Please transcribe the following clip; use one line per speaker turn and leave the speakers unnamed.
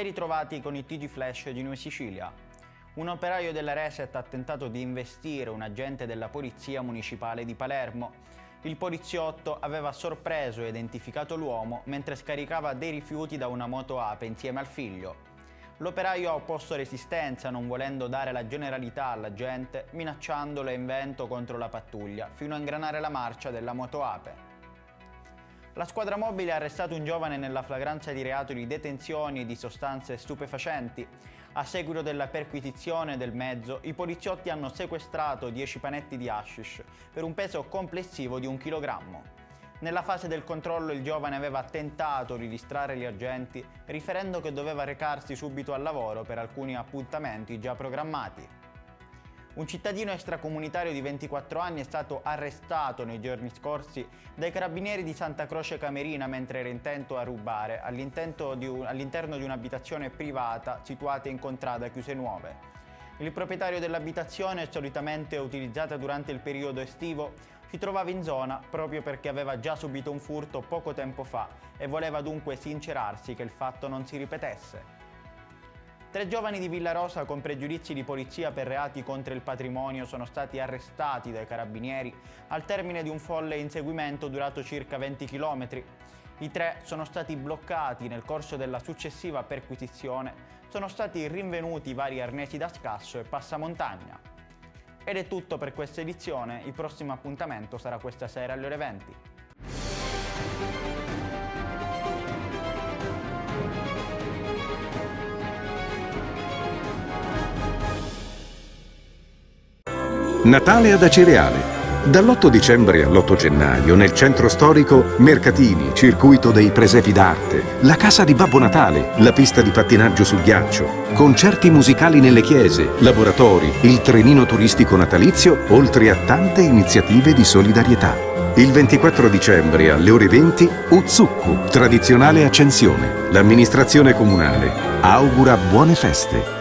Ben ritrovati con il TG Flash di Noi Sicilia. Un operaio della Reset ha tentato di investire un agente della Polizia Municipale di Palermo. Il poliziotto aveva sorpreso e identificato l'uomo mentre scaricava dei rifiuti da una moto Ape insieme al figlio. L'operaio ha opposto resistenza, non volendo dare la generalità all'agente, minacciandolo e invento contro la pattuglia, fino a ingranare la marcia della moto Ape. La squadra mobile ha arrestato un giovane nella flagranza di reato di detenzione di sostanze stupefacenti. A seguito della perquisizione del mezzo, i poliziotti hanno sequestrato 10 panetti di hashish per un peso complessivo di 1 chilogrammo. Nella fase del controllo il giovane aveva tentato di distrarre gli agenti, riferendo che doveva recarsi subito al lavoro per alcuni appuntamenti già programmati. Un cittadino extracomunitario di 24 anni è stato arrestato nei giorni scorsi dai carabinieri di Santa Croce Camerina mentre era intento a rubare all'interno di un'abitazione privata situata in contrada Chiuse Nuove. Il proprietario dell'abitazione, solitamente utilizzata durante il periodo estivo, si trovava in zona proprio perché aveva già subito un furto poco tempo fa e voleva dunque sincerarsi che il fatto non si ripetesse. 3 giovani di Villarosa con pregiudizi di polizia per reati contro il patrimonio sono stati arrestati dai carabinieri al termine di un folle inseguimento durato circa 20 km. I 3 sono stati bloccati nel corso della successiva perquisizione, sono stati rinvenuti vari arnesi da scasso e passamontagna. Ed è tutto per questa edizione, il prossimo appuntamento sarà questa sera alle ore 20.
Natale ad Acireale. Dall'8 dicembre all'8 gennaio nel centro storico mercatini, circuito dei presepi d'arte, la casa di Babbo Natale, la pista di pattinaggio sul ghiaccio, concerti musicali nelle chiese, laboratori, il trenino turistico natalizio, oltre a tante iniziative di solidarietà. Il 24 dicembre alle ore 20 Uzzukku, tradizionale accensione. L'amministrazione comunale augura buone feste.